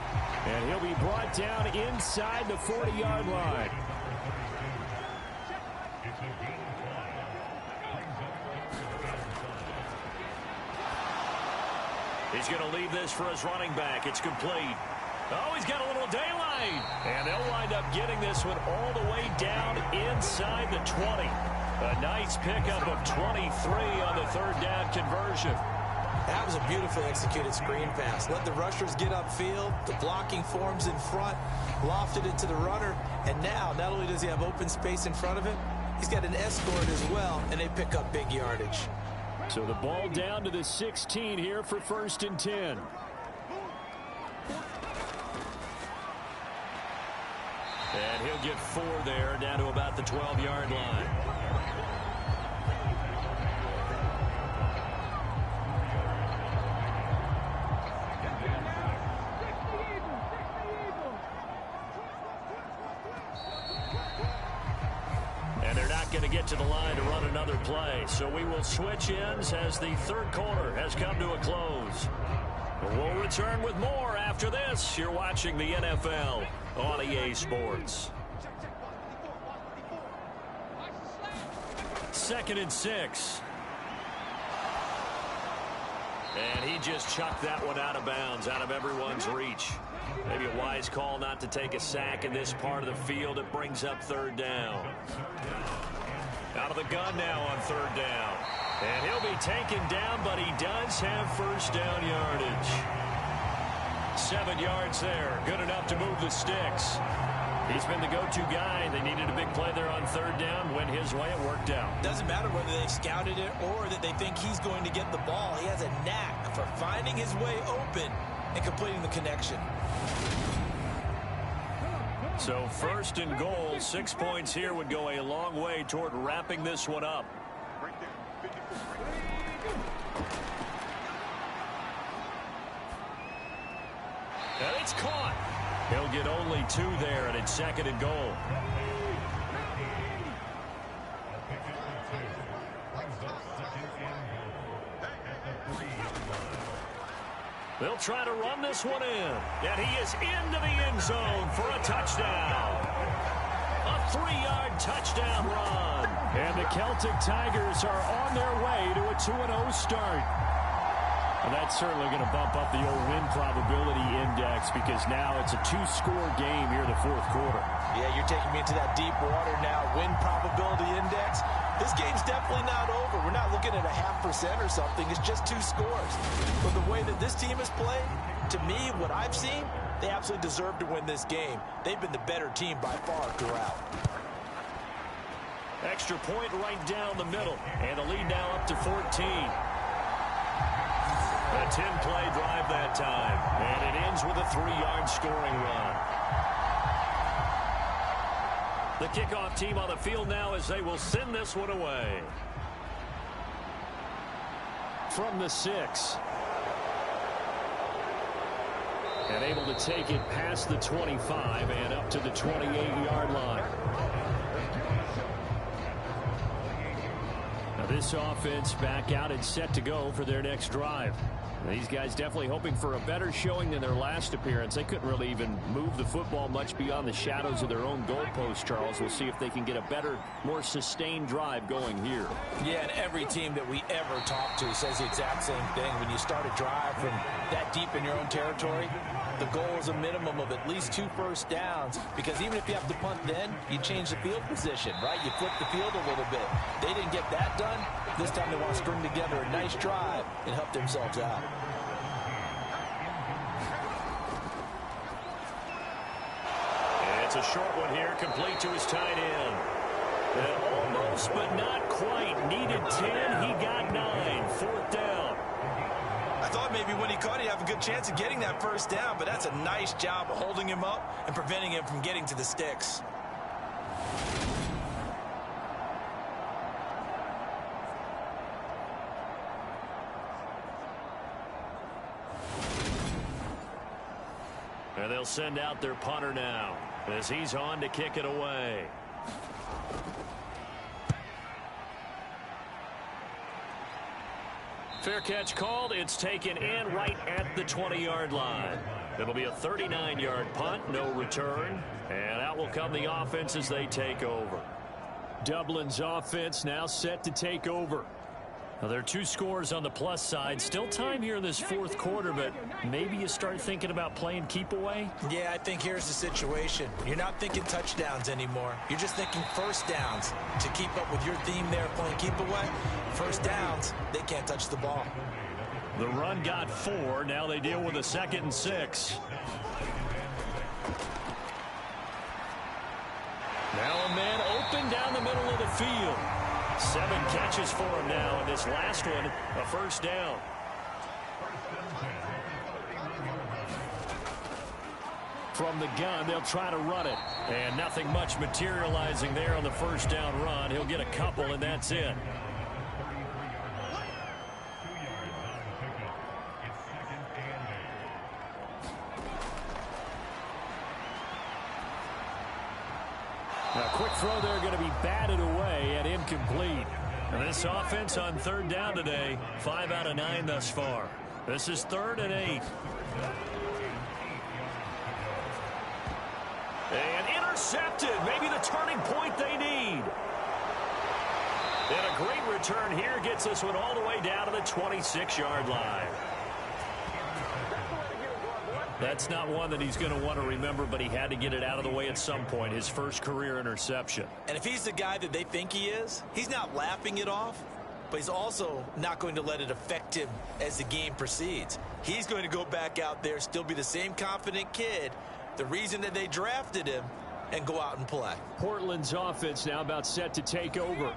And he'll be brought down inside the 40-yard line. He's going to leave this for his running back. It's complete. Oh, he's got a little daylight. And they'll wind up getting this one all the way down inside the 20. A nice pickup of 23 on the third down conversion. That was a beautifully executed screen pass. Let the rushers get upfield. The blocking forms in front. Lofted it to the runner. And now, not only does he have open space in front of him, he's got an escort as well, and they pick up big yardage. So the ball down to the 16 here for 1st and 10. And he'll get 4 there, down to about the 12-yard line. And they're not going to get to the line to run another play. So we will switch ends as the third quarter has come to a close. We'll return with more after this. You're watching the NFL on EA Sports. 2nd and 6. And he just chucked that one out of bounds, out of everyone's reach. Maybe a wise call not to take a sack in this part of the field. It brings up 3rd down. Out of the gun now on 3rd down. And he'll be taken down, but he does have 1st down yardage. 7 yards there. Good enough to move the sticks. He's been the go-to guy. They needed a big play there on 3rd down. Went his way. It worked out. Doesn't matter whether they've scouted it or that they think he's going to get the ball. He has a knack for finding his way open and completing the connection. So 1st and goal. 6 points here would go a long way toward wrapping this one up. Right there. 54. And it's caught. He'll get only 2 there, and it's 2nd and goal. They'll try to run this one in. And he is into the end zone for a touchdown. A 3-yard touchdown run. And the Celtic Tigers are on their way to a 2-0 start. And that's certainly going to bump up the old win probability index because now it's a 2-score game here in the 4th quarter. Yeah, you're taking me into that deep water now. Win probability index. This game's definitely not over. We're not looking at a 0.5% or something. It's just 2 scores. But the way that this team has played, to me, what I've seen, they absolutely deserve to win this game. They've been the better team by far throughout. Extra point right down the middle. And the lead now up to 14. A 10-play drive that time. And it ends with a 3-yard scoring run. The kickoff team on the field now as they will send this one away. From the 6. And able to take it past the 25 and up to the 28-yard line. Now this offense back out and set to go for their next drive. These guys definitely hoping for a better showing than their last appearance. They couldn't really even move the football much beyond the shadows of their own goalpost, Charles. We'll see if they can get a better, more sustained drive going here. Yeah, and every team that we ever talk to says the exact same thing. When you start a drive from that deep in your own territory, the goal is a minimum of at least 2 first downs, because even if you have to punt then, you change the field position, right? You flip the field a little bit. They didn't get that done. This time they want to string together a nice drive and help themselves out. It's a short one here, complete to his tight end. And almost, but not quite. Needed 10, he got 9. 4th down. I thought maybe when he caught it, he'd have a good chance of getting that first down, but that's a nice job of holding him up and preventing him from getting to the sticks. And they'll send out their punter now as he's on to kick it away. Fair catch called. It's taken in right at the 20-yard line. It'll be a 39-yard punt, no return. And out will come the offense as they take over. Dublin's offense now set to take over. Well, there are 2 scores on the plus side. Still time here in this fourth quarter, but maybe you start thinking about playing keep away? Yeah, I think here's the situation. You're not thinking touchdowns anymore. You're just thinking first downs. To keep up with your theme there, playing keep away, first downs, they can't touch the ball. The run got 4. Now they deal with a 2nd and 6. Now a man open down the middle of the field. 7 catches for him now, and this last one, a first down. From the gun, they'll try to run it. And nothing much materializing there on the first down run. He'll get a couple, and that's it. A quick throw there going to be batted away and incomplete. And this offense on third down today, 5 out of 9 thus far. This is 3rd and 8. And intercepted. Maybe the turning point they need. And a great return here gets this one all the way down to the 26-yard line. That's not one that he's going to want to remember, but he had to get it out of the way at some point, his first career interception. And if he's the guy that they think he is, he's not laughing it off, but he's also not going to let it affect him as the game proceeds. He's going to go back out there, still be the same confident kid, the reason that they drafted him, and go out and play. Portland's offense now about set to take over.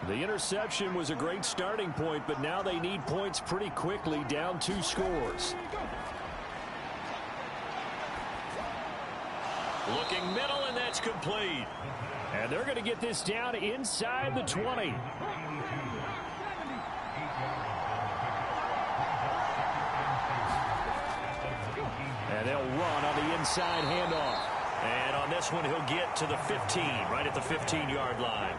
The interception was a great starting point, but now they need points pretty quickly, down 2 scores. Looking middle, and that's complete. And they're going to get this down inside the 20. And they'll run on the inside handoff. And on this one, he'll get to the 15, right at the 15-yard line.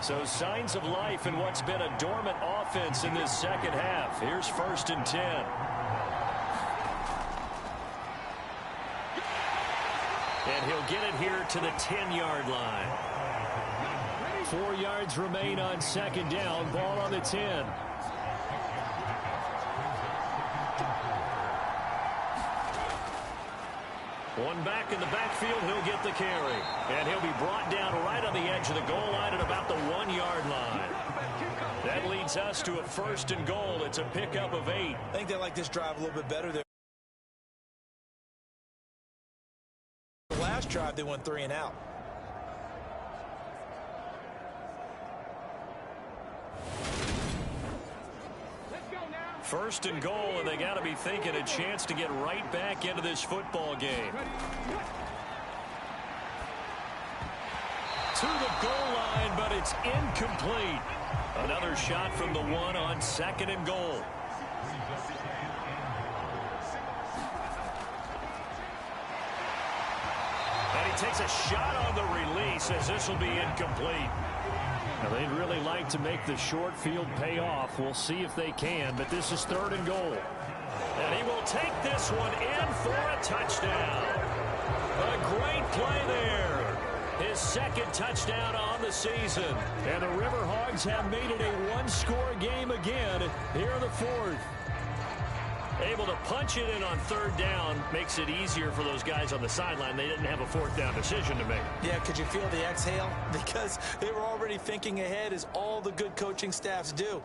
So signs of life in what's been a dormant offense in this second half. Here's 1st and 10. And he'll get it here to the 10-yard line. 4 yards remain on 2nd down. Ball on the 10. One back in the backfield. He'll get the carry. And he'll be brought down right on the edge of the goal line at about the 1-yard line. That leads us to a 1st and goal. It's a pickup of 8. I think they like this drive a little bit better there. Last drive they went 3 and out. First and goal, and they got to be thinking a chance to get right back into this football game. To the goal line, but it's incomplete. Another shot from the 1 on 2nd and goal. And he takes a shot on the release as this will be incomplete. Now, they'd really like to make the short field pay off. We'll see if they can, but this is 3rd and goal. And he will take this one in for a touchdown. A great play there. His 2nd touchdown on the season. And the Riverhogs have made it a 1-score game again here in the 4th. Able to punch it in on 3rd down makes it easier for those guys on the sideline. They didn't have a 4th down decision to make. Yeah, could you feel the exhale? Because they were already thinking ahead, as all the good coaching staffs do.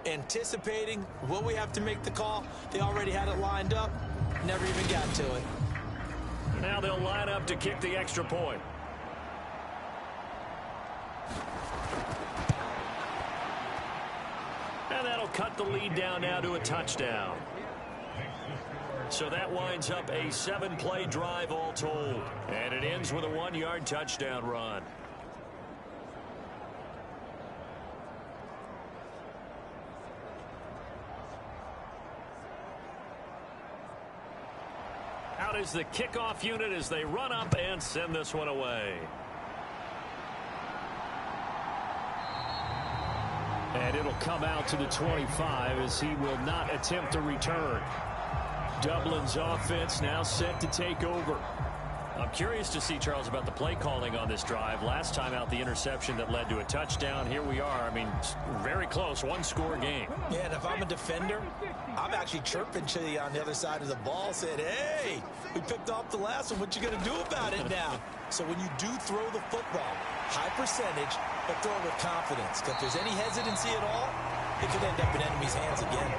Anticipating, will we have to make the call? They already had it lined up. Never even got to it. Now they'll line up to kick the extra point. And that'll cut the lead down now to a touchdown. So that winds up a 7-play drive all told. And it ends with a 1-yard touchdown run. Out is the kickoff unit as they run up and send this one away. And it'll come out to the 25 as he will not attempt to return. Dublin's offense now set to take over. I'm curious to see, Charles, about the play calling on this drive. Last time out, the interception that led to a touchdown. Here we are. I mean, very close, one-score game. Yeah, and if I'm a defender, I'm actually chirping to you on the other side of the ball, saying, hey, we picked off the last one. What you going to do about it now? So when you do throw the football, high percentage, but throw it with confidence. If there's any hesitancy at all, it could end up in enemy's hands again.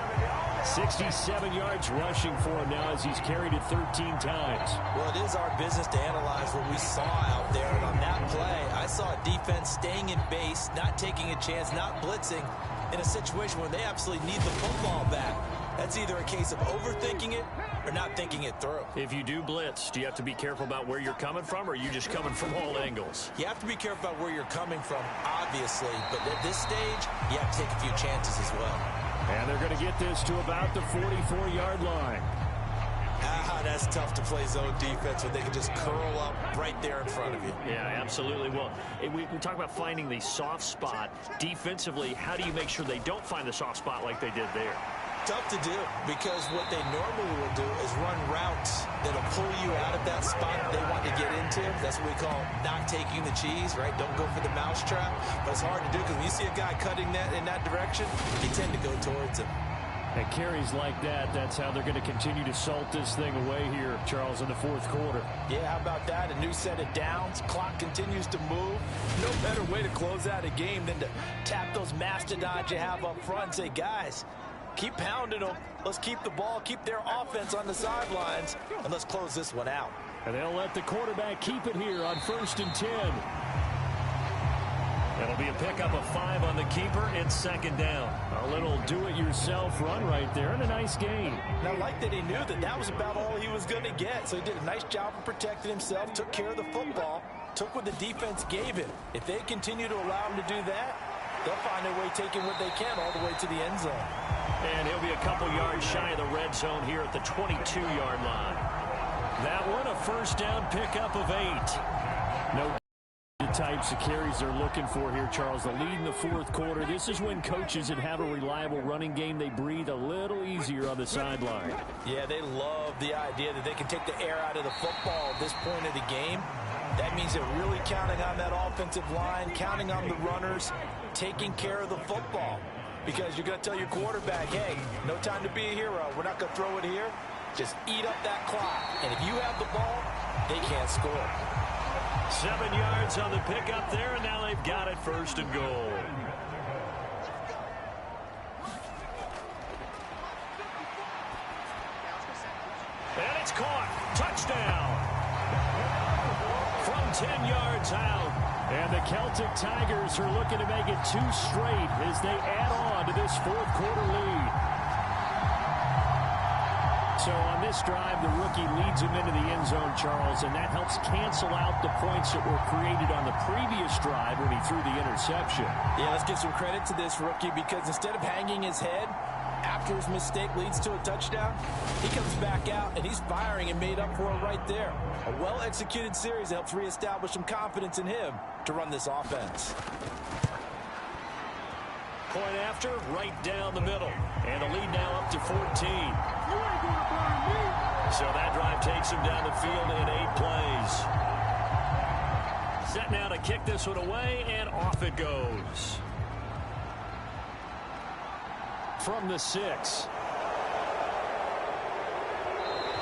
67 yards rushing for him now as he's carried it 13 times. Well, it is our business to analyze what we saw out there. And on that play, I saw a defense staying in base, not taking a chance, not blitzing in a situation where they absolutely need the football back. That's either a case of overthinking it or not thinking it through. If you do blitz, do you have to be careful about where you're coming from, or are you just coming from all angles? You have to be careful about where you're coming from, obviously. But at this stage, you have to take a few chances as well. And they're going to get this to about the 44-yard line. That's tough to play zone defense when they can just curl up right there in front of you. Yeah, absolutely. Well, we talk about finding the soft spot. Defensively, how do you make sure they don't find the soft spot like they did there? Tough to do, because what they normally will do is run routes that'll pull you out of that spot they want to get into. That's what we call not taking the cheese, right? Don't go for the mousetrap. But it's hard to do because when you see a guy cutting that in that direction, you tend to go towards him. And carries like that, that's how they're going to continue to salt this thing away here, Charles, in the fourth quarter. Yeah, how about that? A new set of downs. Clock continues to move. No better way to close out a game than to tap those mastodons you have up front and say, guys, keep pounding them. Let's keep the ball, keep their offense on the sidelines, and let's close this one out. And they'll let the quarterback keep it here on 1st and 10. It'll be a pickup of 5 on the keeper. It's 2nd down. A little do-it-yourself run right there and a nice gain. And I like that he knew that that was about all he was going to get. So he did a nice job of protecting himself, took care of the football, took what the defense gave him. If they continue to allow him to do that, they'll find a way taking what they can all the way to the end zone. And he'll be a couple yards shy of the red zone here at the 22-yard line. That one, a 1st down pickup of 8. No types of carries they're looking for here, Charles. The lead in the fourth quarter. This is when coaches that have a reliable running game, they breathe a little easier on the sideline. Yeah, they love the idea that they can take the air out of the football at this point of the game. That means they're really counting on that offensive line, counting on the runners, taking care of the football. Because you're going to tell your quarterback, hey, no time to be a hero. We're not going to throw it here. Just eat up that clock. And if you have the ball, they can't score. 7 yards on the pickup there, and now they've got it 1st and goal. And it's caught. Touchdown. From 10 yards out. And the Celtic Tigers are looking to make it 2 straight as they add on to this fourth quarter lead. So on this drive, the rookie leads him into the end zone, Charles, and that helps cancel out the points that were created on the previous drive when he threw the interception. Yeah, let's give some credit to this rookie, because instead of hanging his head after his mistake leads to a touchdown, he comes back out and he's firing and made up for it right there. A well-executed series helps reestablish some confidence in him to run this offense. Point after, right down the middle. And the lead now up to 14. So that drive takes him down the field in 8 plays. Set now to kick this one away, and off it goes. From the 6.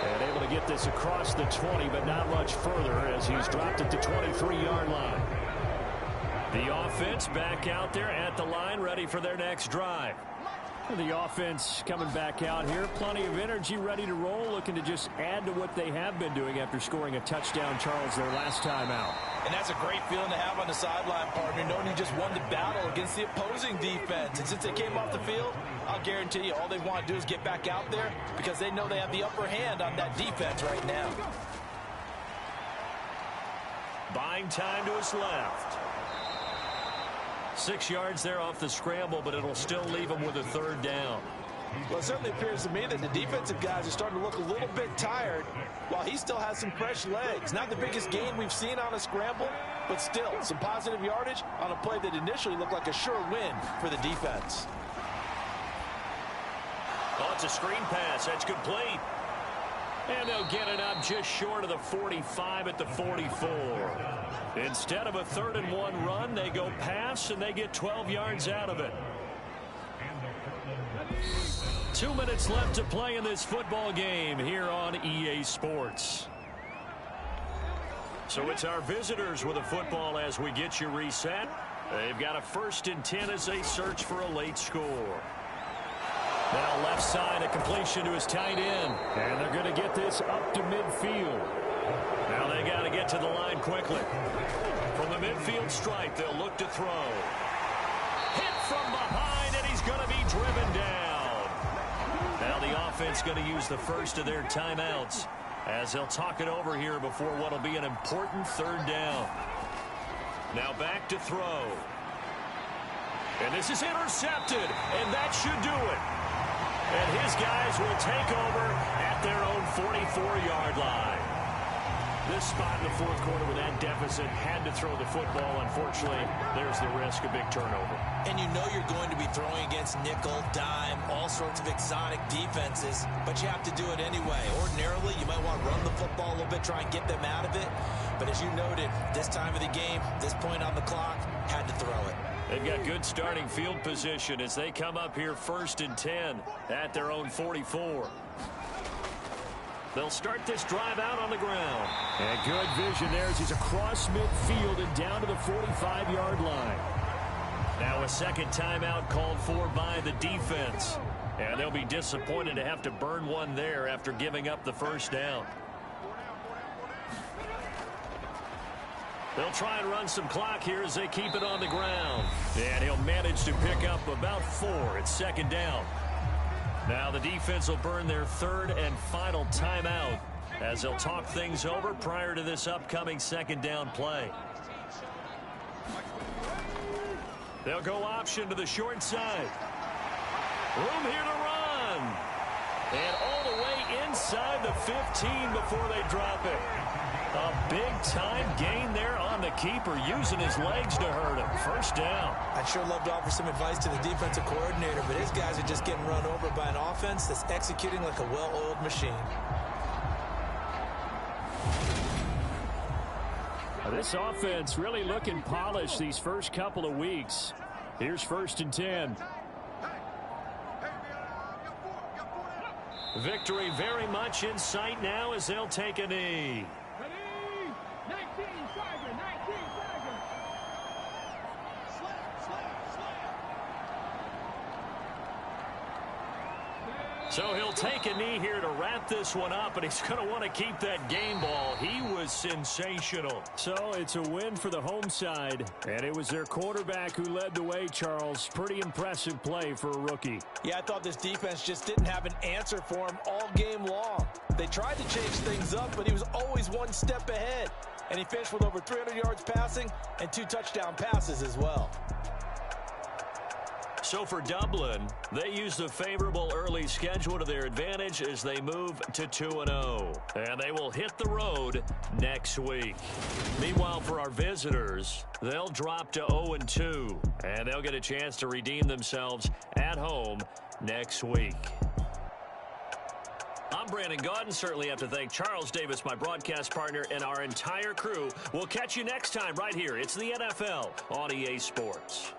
And able to get this across the 20, but not much further as he's dropped at the 23-yard line. The offense back out there at the line, ready for their next drive. The offense coming back out here. Plenty of energy, ready to roll, looking to just add to what they have been doing after scoring a touchdown, Charles, their last time out. And that's a great feeling to have on the sideline, partner, knowing you just won the battle against the opposing defense. And since they came off the field, I'll guarantee you all they want to do is get back out there because they know they have the upper hand on that defense right now. Buying time to his left. 6 yards there off the scramble, but it'll still leave him with a 3rd down. Well, it certainly appears to me that the defensive guys are starting to look a little bit tired while he still has some fresh legs. Not the biggest gain we've seen on a scramble, but still some positive yardage on a play that initially looked like a sure win for the defense. Oh, it's a screen pass. That's complete. And they'll get it up just short of the 45 at the 44. Instead of a 3rd-and-1 run, they go pass, and they get 12 yards out of it. 2 minutes left to play in this football game here on EA Sports. So it's our visitors with a football as we get you reset. They've got a 1st and 10 as they search for a late score. Now left side, a completion to his tight end. And they're going to get this up to midfield. Now they got to get to the line quickly. From the midfield stripe, they'll look to throw. Hit from behind, and he's going to be driven down. Now the offense going to use the first of their timeouts as they'll talk it over here before what will be an important 3rd down. Now back to throw. And this is intercepted, and that should do it. And his guys will take over at their own 44-yard line. This spot in the 4th quarter with that deficit had to throw the football. Unfortunately, there's the risk of big turnover. And you know you're going to be throwing against nickel, dime, all sorts of exotic defenses, but you have to do it anyway. Ordinarily, you might want to run the football a little bit, try and get them out of it. But as you noted, this time of the game, this point on the clock, had to throw it. They've got good starting field position as they come up here 1st and 10 at their own 44. They'll start this drive out on the ground. And good vision there as he's across midfield and down to the 45-yard line. Now a 2nd timeout called for by the defense. And they'll be disappointed to have to burn one there after giving up the 1st down. They'll try and run some clock here as they keep it on the ground. And he'll manage to pick up about 4. It's 2nd down. Now the defense will burn their 3rd and final timeout as they'll talk things over prior to this upcoming 2nd down play. They'll go option to the short side. Room here to run. And all the way inside the 15 before they drop it. A big-time gain there on the keeper, using his legs to hurt him. 1st down. I'd sure love to offer some advice to the defensive coordinator, but his guys are just getting run over by an offense that's executing like a well-oiled machine. This offense really looking polished these first couple of weeks. Here's 1st and 10. Victory very much in sight now as they'll take a knee. So he'll take a knee here to wrap this one up, and he's going to want to keep that game ball. He was sensational. So it's a win for the home side, and it was their quarterback who led the way, Charles. Pretty impressive play for a rookie. Yeah, I thought this defense just didn't have an answer for him all game long. They tried to change things up, but he was always one step ahead. And he finished with over 300 yards passing and 2 touchdown passes as well. So for Dublin, they use the favorable early schedule to their advantage as they move to 2-0. And they will hit the road next week. Meanwhile, for our visitors, they'll drop to 0-2. And they'll get a chance to redeem themselves at home next week. I'm Brandon Gaudin. Certainly have to thank Charles Davis, my broadcast partner, and our entire crew. We'll catch you next time right here. It's the NFL on EA Sports.